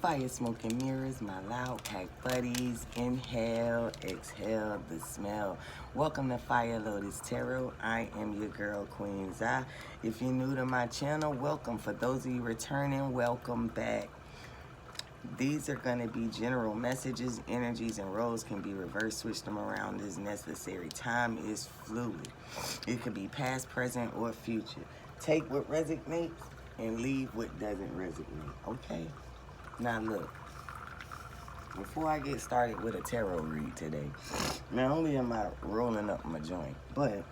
Fire, smoke, and mirrors, my loud pack buddies. Inhale, exhale the smell. Welcome to Queen.Zi.Tarot. I am your girl, Queen.Zi. If you're new to my channel, welcome. For those of you returning, welcome back. These are going to be general messages. Energies and roles can be reversed. Switch them around as necessary. Time is fluid. It could be past, present, or future. Take what resonates and leave what doesn't resonate. Okay? Now look, before I get started with a tarot read today, not only am I rolling up my joint, but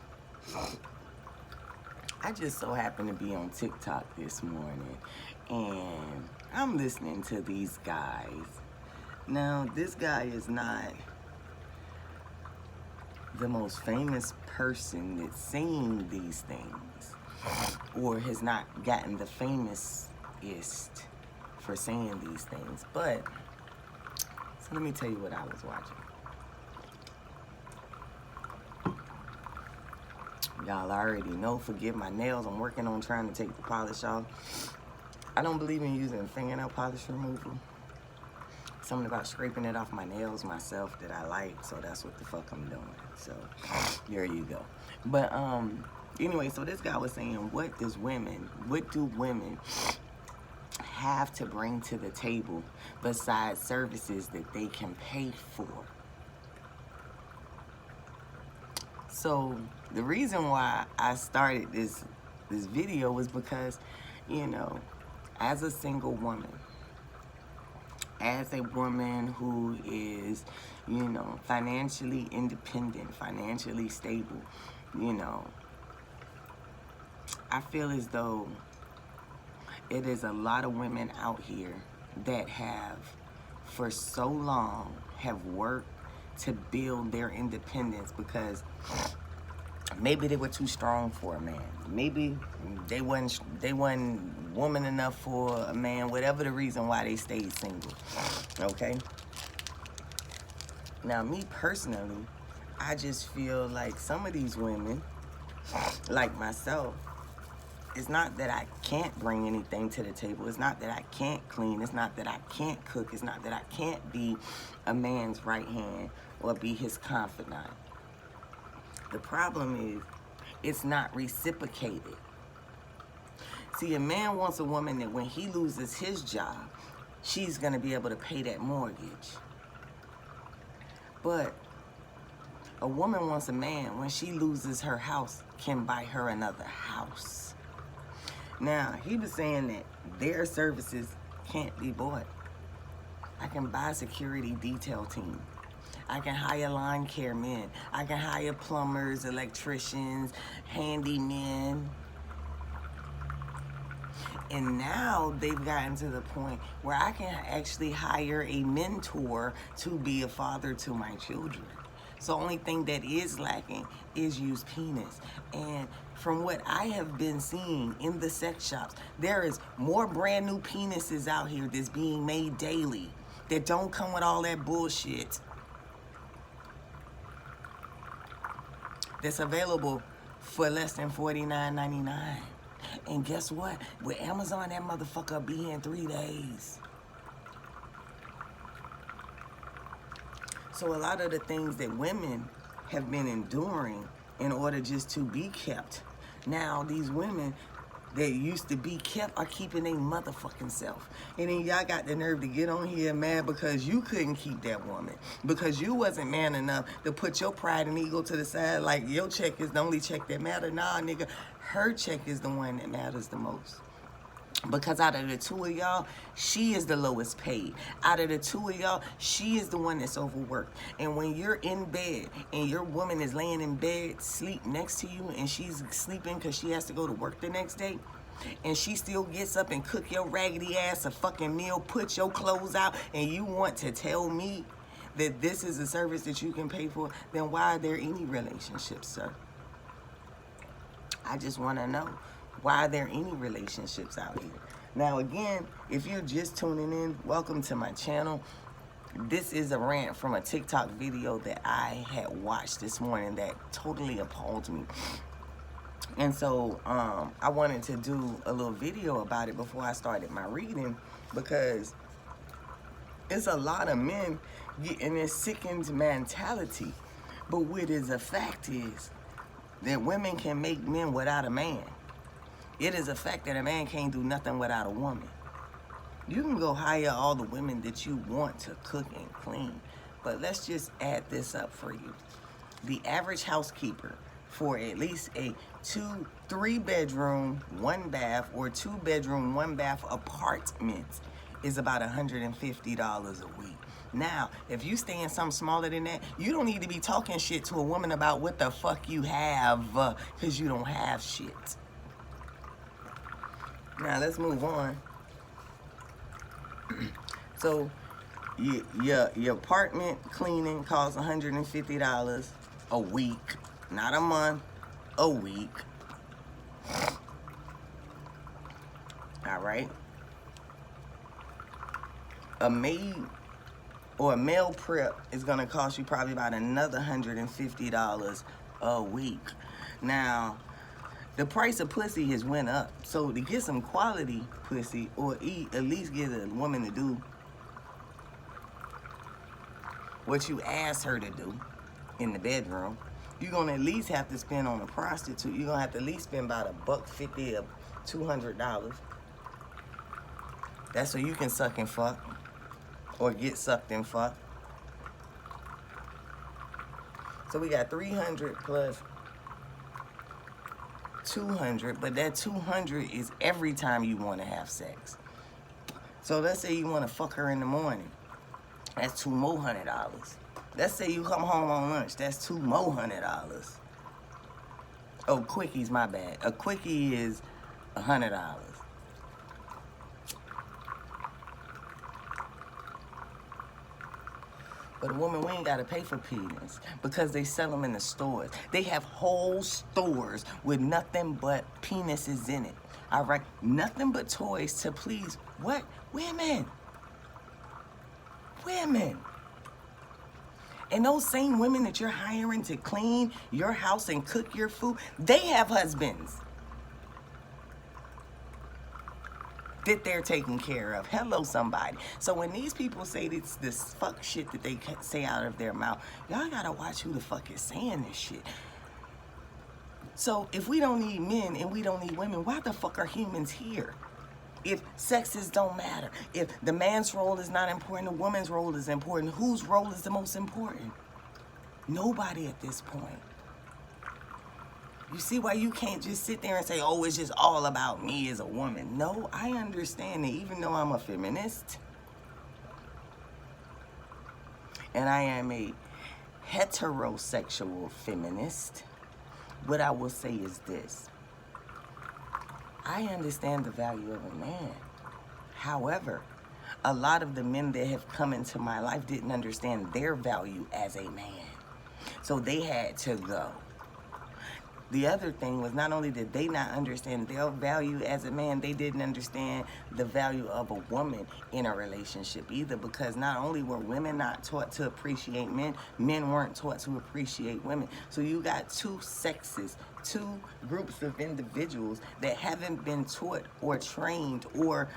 I just so happened to be on TikTok this morning, and I'm listening to these guys. Now, this guy is not the most famous person that's saying these things, or has not gotten the famousest for saying these things. But so let me tell you what I was watching. Y'all already know, forgive my nails. I'm working on trying to take the polish off. I don't believe in using fingernail polish removal. Something about scraping it off my nails myself that I like, so that's what the fuck I'm doing. So there you go. But anyway, so this guy was saying, what do women have to bring to the table besides services that they can pay for? So the reason why I started this video was because, you know, as a single woman, as a woman who is, you know, financially independent, financially stable, you know, I feel as though it is a lot of women out here that have, for so long, have worked to build their independence because maybe they were too strong for a man. Maybe they wasn't woman enough for a man, whatever the reason why they stayed single, okay? Now, me personally, I just feel like some of these women, like myself, it's not that I can't bring anything to the table. It's not that I can't clean. It's not that I can't cook. It's not that I can't be a man's right hand or be his confidant. The problem is, it's not reciprocated. See, a man wants a woman that when he loses his job, she's going to be able to pay that mortgage. But a woman wants a man, when she loses her house, can buy her another house. Now, he was saying that their services can't be bought. I can buy a security detail team. I can hire lawn care men. I can hire plumbers, electricians, handymen. And now they've gotten to the point where I can actually hire a mentor to be a father to my children. So the only thing that is lacking is used penis. And from what I have been seeing in the sex shops, there is more brand new penises out here that's being made daily that don't come with all that bullshit. That's available for less than $49.99. And guess what? With Amazon, that motherfucker be here in 3 days. So a lot of the things that women have been enduring in order just to be kept, now these women that used to be kept are keeping their motherfucking self. And then y'all got the nerve to get on here mad because you couldn't keep that woman, because you wasn't man enough to put your pride and ego to the side like your check is the only check that matters. Nah, nigga, her check is the one that matters the most. Because out of the two of y'all, she is the lowest paid. Out of the two of y'all, she is the one that's overworked. And when you're in bed and your woman is laying in bed, sleep next to you, and she's sleeping because she has to go to work the next day, and she still gets up and cook your raggedy ass a fucking meal, put your clothes out, and you want to tell me that this is a service that you can pay for, then why are there any relationships, sir? I just want to know. Why are there any relationships out here? Now, again, if you're just tuning in, welcome to my channel. This is a rant from a TikTok video that I had watched this morning that totally appalled me. And so I wanted to do a little video about it before I started my reading, because It's a lot of men getting this sickened mentality. But what is a fact is that women can make men without a man. It is a fact that a man can't do nothing without a woman. You can go hire all the women that you want to cook and clean. But let's just add this up for you. The average housekeeper for at least a 3-bedroom, 1 bath, or 2-bedroom, 1 bath apartment is about $150 a week. Now, if you stay in something smaller than that, you don't need to be talking shit to a woman about what the fuck you have, because you don't have shit. Now, let's move on. So, your apartment cleaning costs $150 a week. Not a month, a week. All right. A maid or a meal prep is gonna cost you probably about another $150 a week. Now, the price of pussy has went up. So to get some quality pussy, or at least get a woman to do what you asked her to do in the bedroom, you're gonna at least have to spend on a prostitute. You're gonna have to at least spend about $150 or $200. That's so you can suck and fuck, or get sucked and fuck. So we got 300 plus 200, but that 200 is every time you want to have sex. So let's say you want to fuck her in the morning. That's $2 more $100. Let's say you come home on lunch. That's $2 more $100. Oh, quickies, my bad. A quickie is $100. But a woman, we ain't got to pay for penis because they sell them in the stores. They have whole stores with nothing but penises in it. All right? Nothing but toys to please what? Women. Women. And those same women that you're hiring to clean your house and cook your food, they have husbands that they're taking care of. Hello, somebody. So when these people say this fuck shit that they say out of their mouth, y'all gotta watch who the fuck is saying this shit. So if we don't need men and we don't need women, why the fuck are humans here? If sexes don't matter, if the man's role is not important, the woman's role is important, whose role is the most important? Nobody at this point. You see why you can't just sit there and say, oh, it's just all about me as a woman. No, I understand that even though I'm a feminist and I am a heterosexual feminist, what I will say is this. I understand the value of a man. However, a lot of the men that have come into my life didn't understand their value as a man. So they had to go. The other thing was not only did they not understand their value as a man, they didn't understand the value of a woman in a relationship either, because not only were women not taught to appreciate men, men weren't taught to appreciate women. So you got two sexes, two groups of individuals that haven't been taught or trained or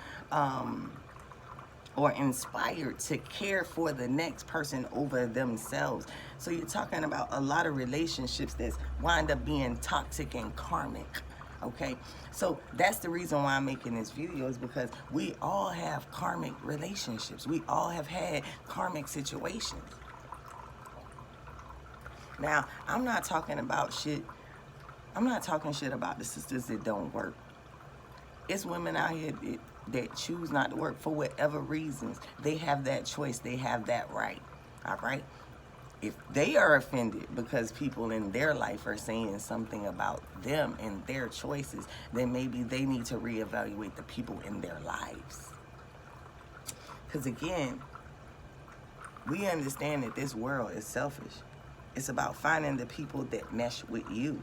inspired to care for the next person over themselves. So you're talking about a lot of relationships that wind up being toxic and karmic, okay? So that's the reason why I'm making this video, is because we all have karmic relationships. We all have had karmic situations. Now, I'm not talking shit about the sisters that don't work. It's women out here that choose not to work for whatever reasons. They have that choice. They have that right. All right? If they are offended because people in their life are saying something about them and their choices, then maybe they need to reevaluate the people in their lives. Because again, we understand that this world is selfish. It's about finding the people that mesh with you.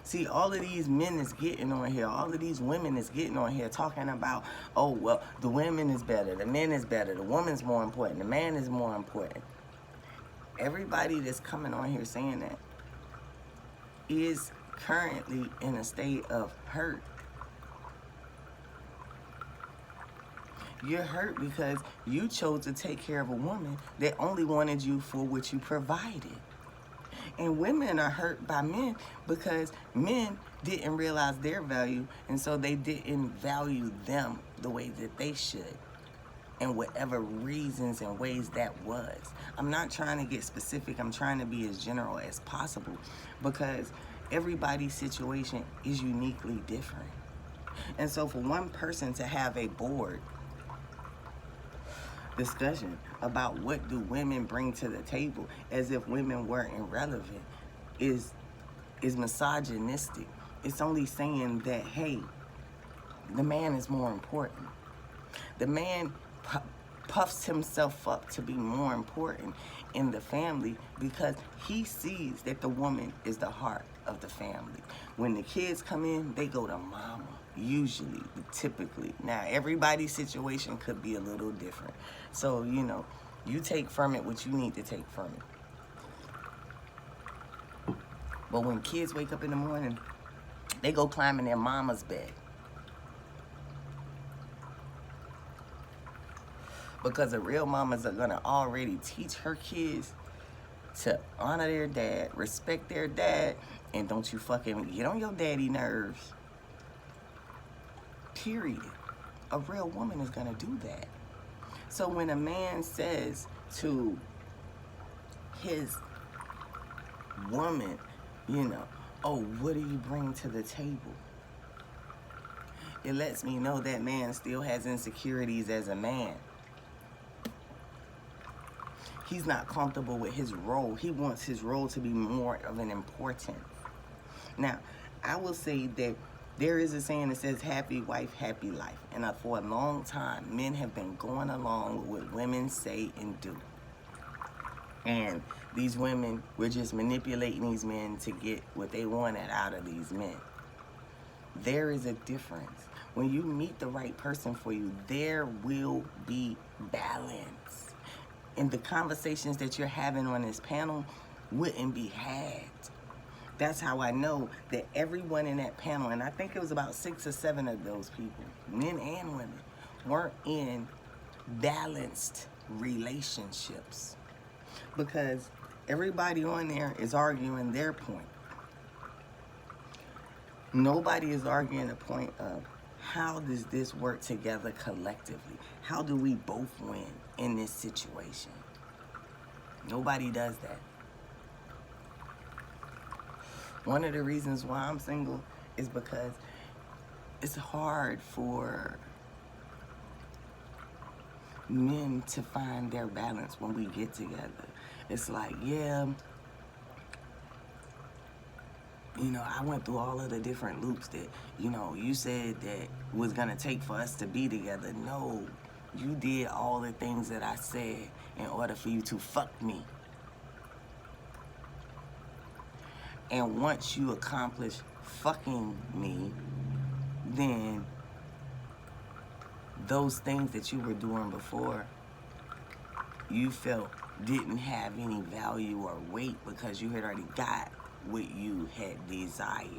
See, all of these men is getting on here, all of these women is getting on here talking about, oh, well, the women is better, the men is better, the woman's more important, the man is more important. Everybody that's coming on here saying that is currently in a state of hurt. You're hurt because you chose to take care of a woman that only wanted you for what you provided. And women are hurt by men because men didn't realize their value, and so they didn't value them the way that they should, and whatever reasons and ways that was. I'm not trying to get specific. I'm trying to be as general as possible because everybody's situation is uniquely different. And so for one person to have a board discussion about what do women bring to the table as if women were irrelevant is misogynistic. It's only saying that, hey, the man is more important. The man puffs himself up to be more important in the family because he sees that the woman is the heart of the family. When the kids come in, they go to mama, usually, typically. Now, everybody's situation could be a little different. So, you know, you take from it what you need to take from it. But when kids wake up in the morning, they go climb in their mama's bed. Because the real mamas are gonna already teach her kids to honor their dad, respect their dad, and don't you fucking get on your daddy nerves. Period. A real woman is gonna do that. So when a man says to his woman, you know, oh, what do you bring to the table? It lets me know that man still has insecurities as a man. He's not comfortable with his role. He wants his role to be more of an importance. Now, I will say that there is a saying that says, happy wife, happy life. And for a long time, men have been going along with what women say and do. And these women were just manipulating these men to get what they wanted out of these men. There is a difference. When you meet the right person for you, there will be balance. And the conversations that you're having on this panel wouldn't be had. That's how I know that everyone in that panel, and I think it was about 6 or 7 of those people, men and women, weren't in balanced relationships. Because everybody on there is arguing their point. Nobody is arguing the point of how does this work together collectively? How do we both win in this situation? Nobody does that. One of the reasons why I'm single is because it's hard for men to find their balance when we get together. It's like, yeah, you know, I went through all of the different loops that, you know, you said that was gonna take for us to be together. No, you did all the things that I said in order for you to fuck me. And once you accomplish fucking me, then those things that you were doing before you felt didn't have any value or weight because you had already got what you had desired.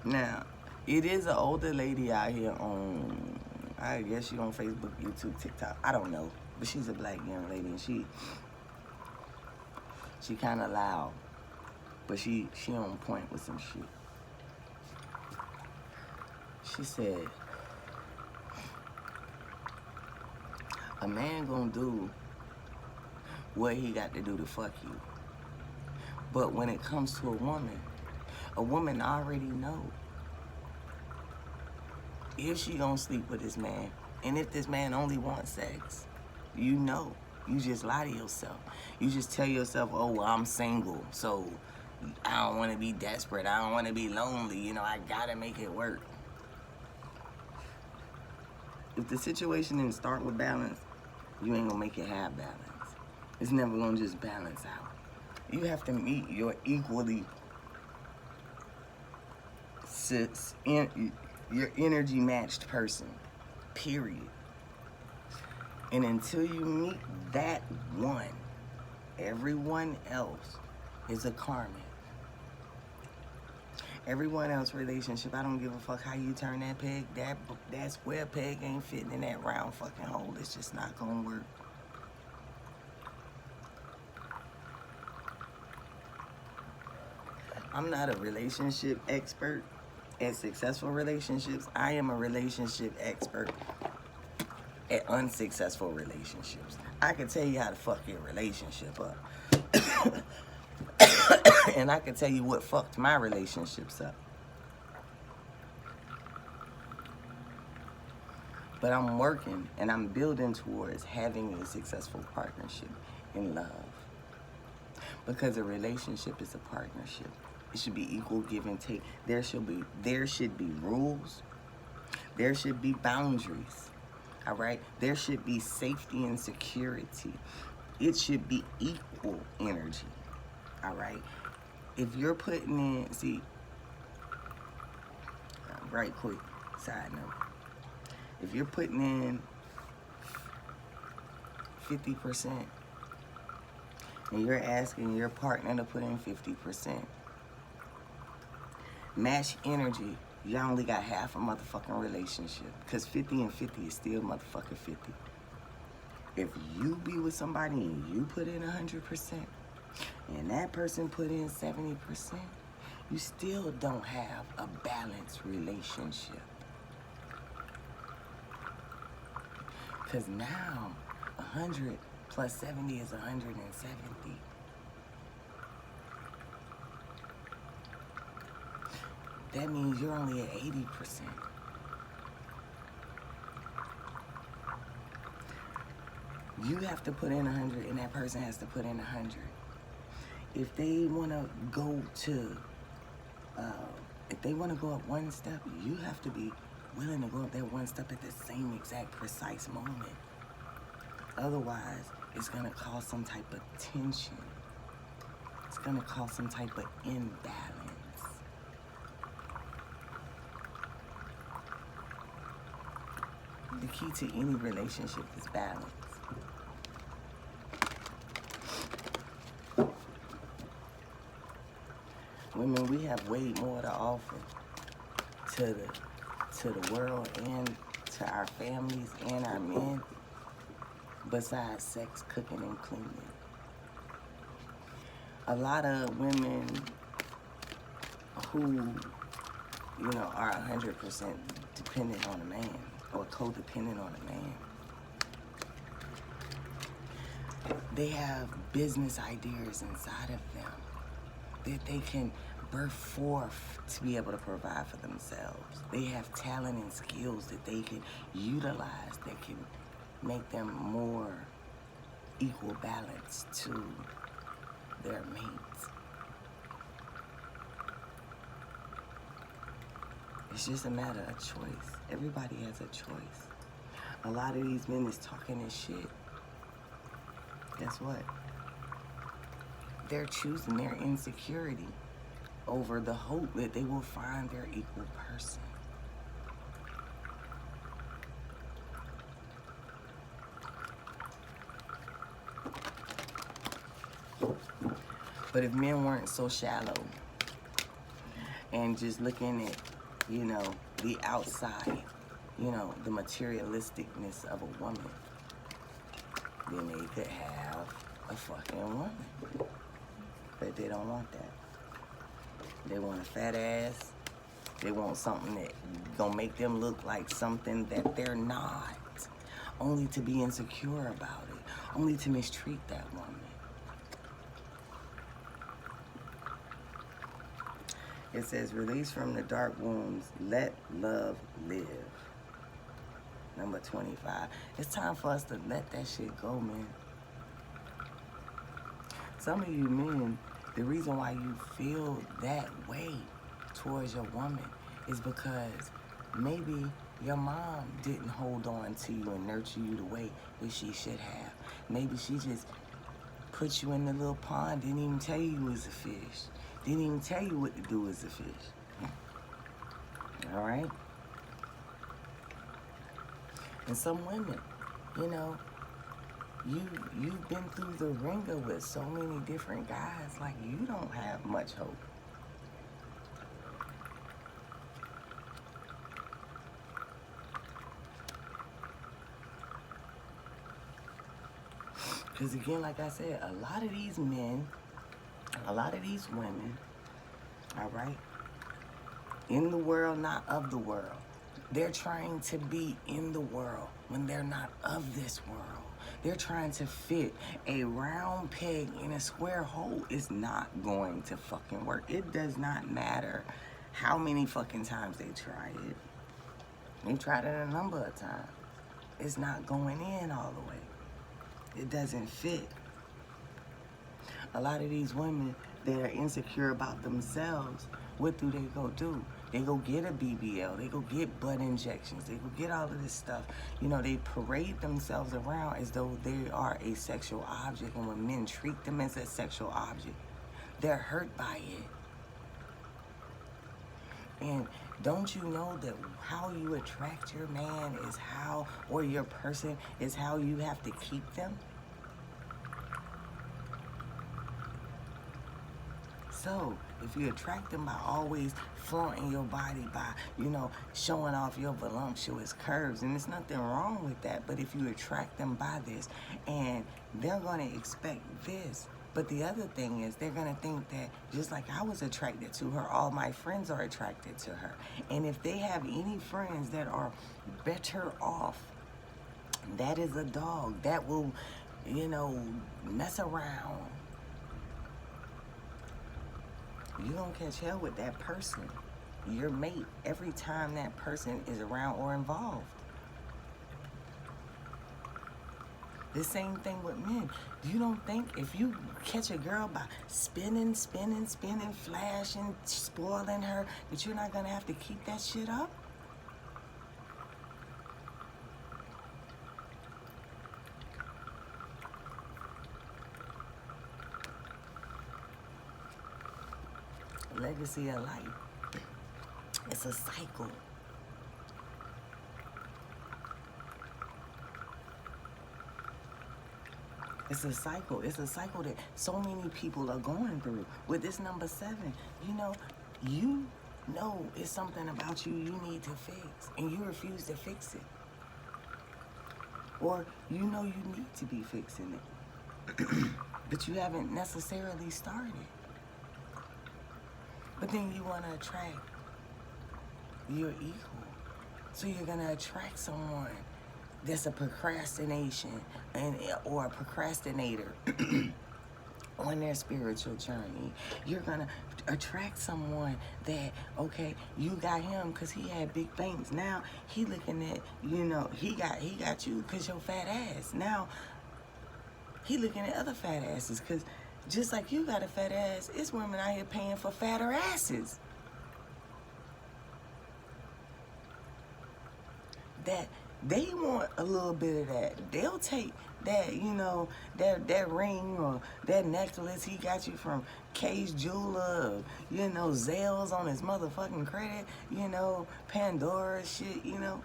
Now, it is an older lady out here on, I guess she on Facebook, YouTube, TikTok, I don't know. But she's a black young lady and she kind of loud, but she on point with some shit. She said, a man gonna do what he got to do to fuck you. But when it comes to a woman already know if she gonna sleep with this man, and if this man only wants sex, you know. You just lie to yourself. You just tell yourself, oh, well, I'm single, so I don't want to be desperate. I don't want to be lonely. You know, I gotta make it work. If the situation didn't start with balance, you ain't gonna make it have balance. It's never gonna just balance out. You have to meet your equally your energy matched person, period. And until you meet that one, everyone else is a karmic. Everyone else relationship, I don't give a fuck how you turn that peg. That square peg ain't fitting in that round fucking hole. It's just not gonna work. I'm not a relationship expert at successful relationships. I am a relationship expert at unsuccessful relationships. I can tell you how to fuck your relationship up. And I can tell you what fucked my relationships up. But I'm working and I'm building towards having a successful partnership in love. Because a relationship is a partnership. It should be equal give and take. There should be rules. There should be boundaries. All right? There should be safety and security. It should be equal energy. All right? If you're putting in, see, right quick, side note. If you're putting in 50% and you're asking your partner to put in 50%, match energy, you only got half a motherfucking relationship. Because 50 and 50 is still motherfucking 50. If you be with somebody and you put in 100% and that person put in 70%, you still don't have a balanced relationship. Because now 100 plus 70 is 170. That means you're only at 80%. You have to put in 100 and that person has to put in 100. If they want to go to, if they want to go up one step, you have to be willing to go up that one step at the same exact precise moment. Otherwise, it's going to cause some type of tension. It's going to cause some type of imbalance. The key to any relationship is balance. Women, we have way more to offer to the world and to our families and our men besides sex, cooking, and cleaning. A lot of women who, are 100% dependent on a man or codependent on a man, they have business ideas inside of them that they can birth forth to be able to provide for themselves. They have talent and skills that they can utilize that can make them more equal balance to their mates. It's just a matter of choice. Everybody has a choice. A lot of these men is talking this shit. Guess what? They're choosing their insecurity over the hope that they will find their equal person. But if men weren't so shallow and just looking at, the outside, the materialisticness of a woman, then they could have a fucking woman. But they don't want that. They want a fat ass. They want something that gonna make them look like something that they're not. Only to be insecure about it. Only to mistreat that woman. It says, release from the dark wounds, let love live. Number 25. It's time for us to let that shit go, man. Some of you men, the reason why you feel that way towards your woman is because maybe your mom didn't hold on to you and nurture you the way that she should have. Maybe she just put you in the little pond, didn't even tell you was a fish. Didn't even tell you what to do as a fish. All right? And some women, you've been through the ringer with so many different guys, like you don't have much hope. Because again, like I said, a lot of these men, a lot of these women, all right, in the world, not of the world. They're trying to be in the world when they're not of this world. They're trying to fit a round peg in a square hole. It's not going to fucking work. It does not matter how many fucking times they try it. They've tried it a number of times. It's not going in all the way. It doesn't fit. A lot of these women that are insecure about themselves, what do? They go get a BBL, they go get butt injections, they go get all of this stuff. You know, they parade themselves around as though they are a sexual object, and when men treat them as a sexual object, they're hurt by it. And don't you know that how you attract your man is how, or your person, is how you have to keep them? So, if you attract them by always flaunting your body, by, you know, showing off your voluptuous curves, and there's nothing wrong with that, but if you attract them by this, and they're going to expect this, but the other thing is, they're going to think that just like I was attracted to her, all my friends are attracted to her. And if they have any friends that are better off, that is a dog that will, you know, mess around. You're going to catch hell with that person, your mate, every time that person is around or involved. The same thing with men. You don't think if you catch a girl by spinning, flashing, spoiling her, that you're not going to have to keep that shit up? Legacy of life. It's a cycle. It's a cycle. It's a cycle that so many people are going through. With this number 7, you know it's something about you need to fix, and you refuse to fix it. Or you know you need to be fixing it, but you haven't necessarily started. But then you want to attract your equal. So you're going to attract someone that's a procrastination or a procrastinator on their spiritual journey. You're going to attract someone that, okay, you got him because he had big banks. Now he looking at, you know, he got you because your fat ass. Now he looking at other fat asses because just like you got a fat ass, it's women out here paying for fatter asses. That they want a little bit of that. They'll take that, you know, that ring or that necklace he got you from K's Jeweler, you know, Zales on his motherfucking credit, you know, Pandora shit, you know.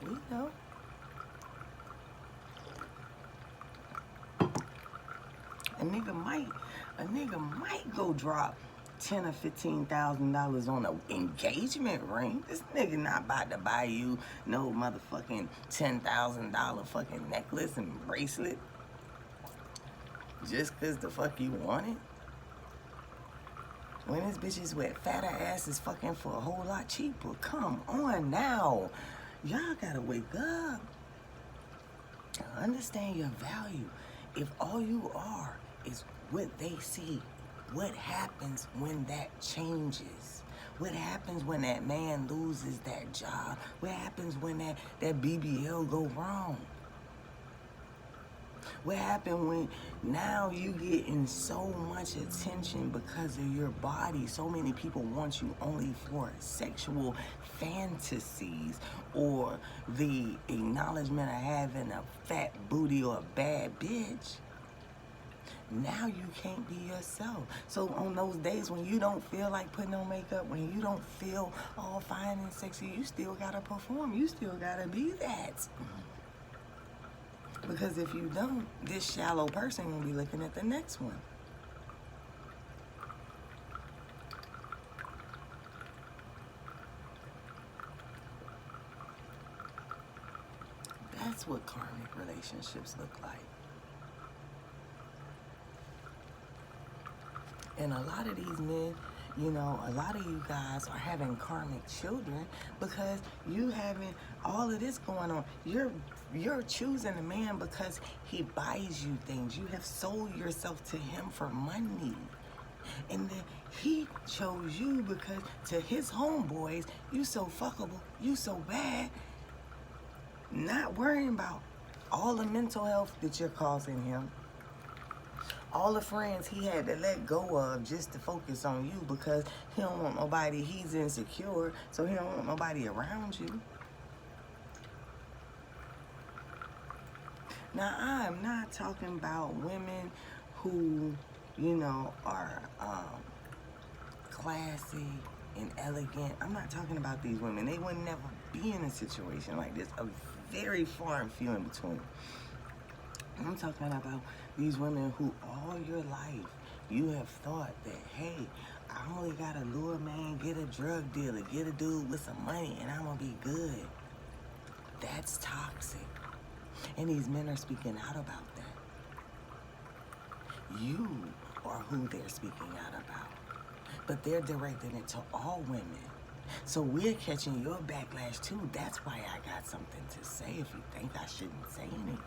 We know. A nigga might go drop $10,000 or $15,000 on an engagement ring. This nigga not about to buy you no motherfucking $10,000 fucking necklace and bracelet just cause the fuck you want it. When this bitches with fatter asses fucking for a whole lot cheaper. Come on now. Y'all gotta wake up. Understand your value. If all you are is what they see, what happens when that changes? What happens when that man loses that job? What happens when that BBL go wrong? What happened when now you getting so much attention because of your body? So many people want you only for sexual fantasies or the acknowledgement of having a fat booty or a bad bitch. Now you can't be yourself. So on those days when you don't feel like putting on makeup, when you don't feel all fine and sexy, you still gotta perform. You still gotta be that. Because if you don't, this shallow person will be looking at the next one. That's what karmic relationships look like. And a lot of these men, you know, a lot of you guys are having karmic children because you having all of this going on. You're choosing a man because he buys you things. You have sold yourself to him for money. And then he chose you because to his homeboys, you so fuckable, you so bad, not worrying about all the mental health that you're causing him. All the friends he had to let go of just to focus on you because he don't want nobody, he's insecure, so he don't want nobody around you. Now, I'm not talking about women who, you know, are classy and elegant. I'm not talking about these women. They would never be in a situation like this. A very far and few in between. I'm talking about these women who all your life you have thought that, hey, I only gotta lure a man, get a drug dealer, get a dude with some money, and I'm gonna be good. That's toxic. And these men are speaking out about that. You are who they're speaking out about. But they're directing it to all women. So we're catching your backlash too. That's why I got something to say if you think I shouldn't say anything.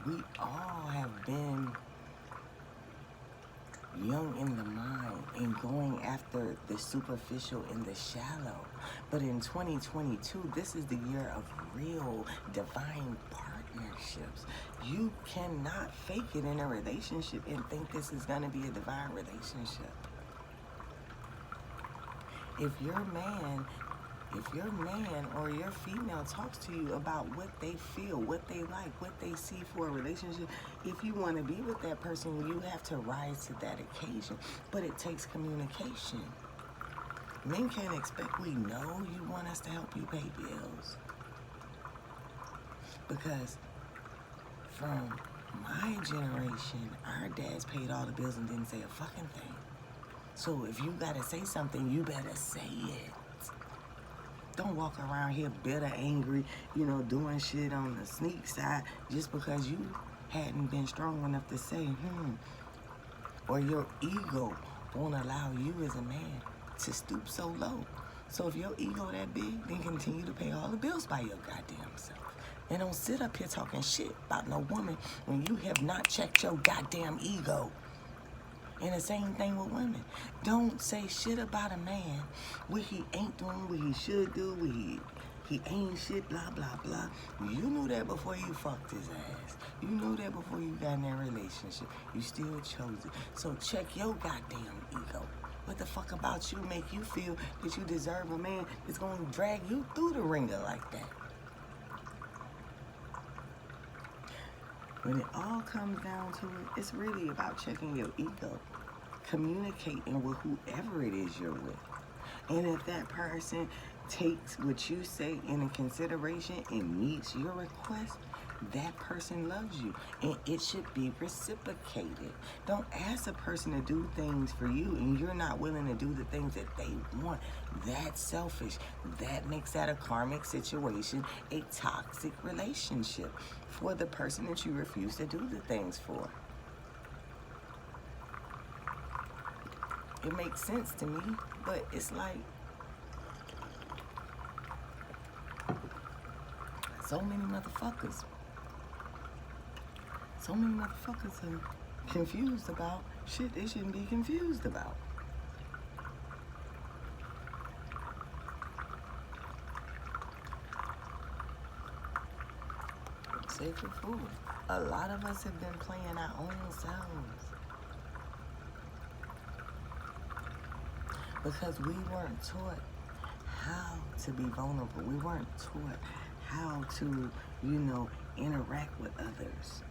We all have been young in the mind and going after the superficial and the shallow. But in 2022, this is the year of real divine partnerships. You cannot fake it in a relationship and think this is going to be a divine relationship. If your man or your female talks to you about what they feel, what they like, what they see for a relationship, if you want to be with that person, you have to rise to that occasion. But it takes communication. Men can't expect we know you want us to help you pay bills. Because from my generation, our dads paid all the bills and didn't say a fucking thing. So if you gotta say something, you better say it. Don't walk around here bitter, angry, you know, doing shit on the sneak side just because you hadn't been strong enough to say, or your ego won't allow you as a man to stoop so low. So if your ego that big, then continue to pay all the bills by your goddamn self. And don't sit up here talking shit about no woman when you have not checked your goddamn ego. And the same thing with women. Don't say shit about a man what he ain't doing, what he should do, what he ain't shit, blah, blah, blah. You knew that before you fucked his ass. You knew that before you got in that relationship. You still chose it. So check your goddamn ego. What the fuck about you make you feel that you deserve a man that's going to drag you through the ringer like that? When it all comes down to it, it's really about checking your ego, communicating with whoever it is you're with. And if that person takes what you say into consideration and meets your request, that person loves you. And it should be reciprocated. Don't ask a person to do things for you and you're not willing to do the things that they want. That's selfish. That makes that a karmic situation, a toxic relationship for the person that you refuse to do the things for. It makes sense to me, but it's like so many motherfuckers are confused about shit they shouldn't be confused about. Sacred food. A lot of us have been playing our own selves because we weren't taught how to be vulnerable. We weren't taught how to, you know, interact with others.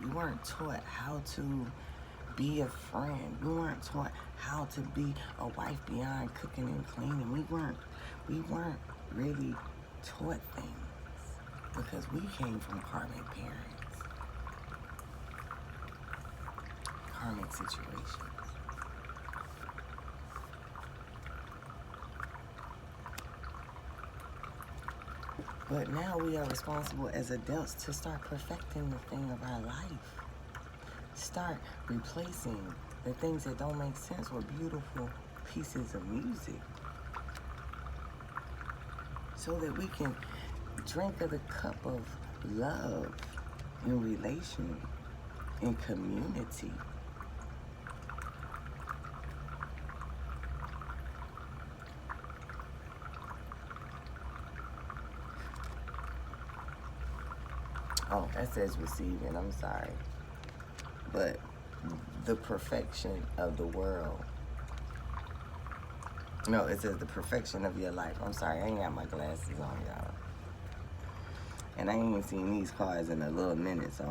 We weren't taught how to be a friend. We weren't taught how to be a wife beyond cooking and cleaning. We weren't really taught things because we came from karmic parents. karmic situations. But now we are responsible as adults to start perfecting the thing of our life. Start replacing the things that don't make sense with beautiful pieces of music, so that we can drink of the cup of love in relation, in community. Oh, that says receiving, I'm sorry. But the perfection of the world. No, it says the perfection of your life. I'm sorry, I ain't got my glasses on, y'all. And I ain't even seen these cards in a little minute, so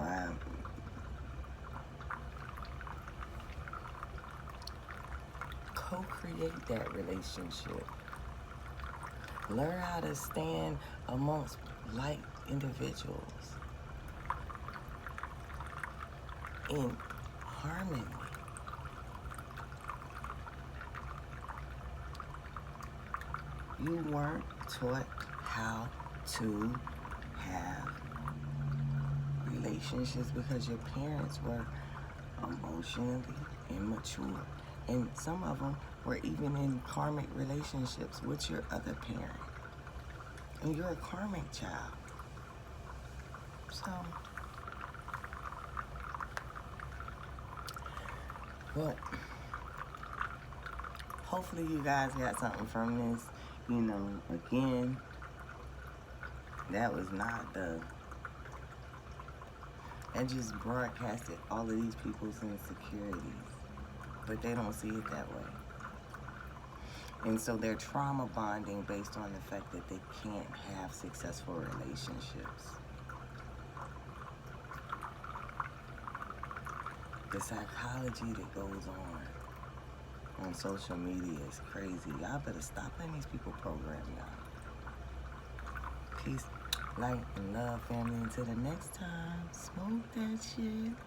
co-create that relationship. Learn how to stand amongst like individuals in harmony. You weren't taught how to have relationships because your parents were emotionally immature. And some of them were even in karmic relationships with your other parent. And you're a karmic child. So, but hopefully you guys got something from this. You know, again, that was not the... That just broadcasted all of these people's insecurities. But they don't see it that way. And so they're trauma bonding based on the fact that they can't have successful relationships. The psychology that goes on social media is crazy. Y'all better stop letting these people program y'all. Peace, light, and love, family. Until the next time, smoke that shit.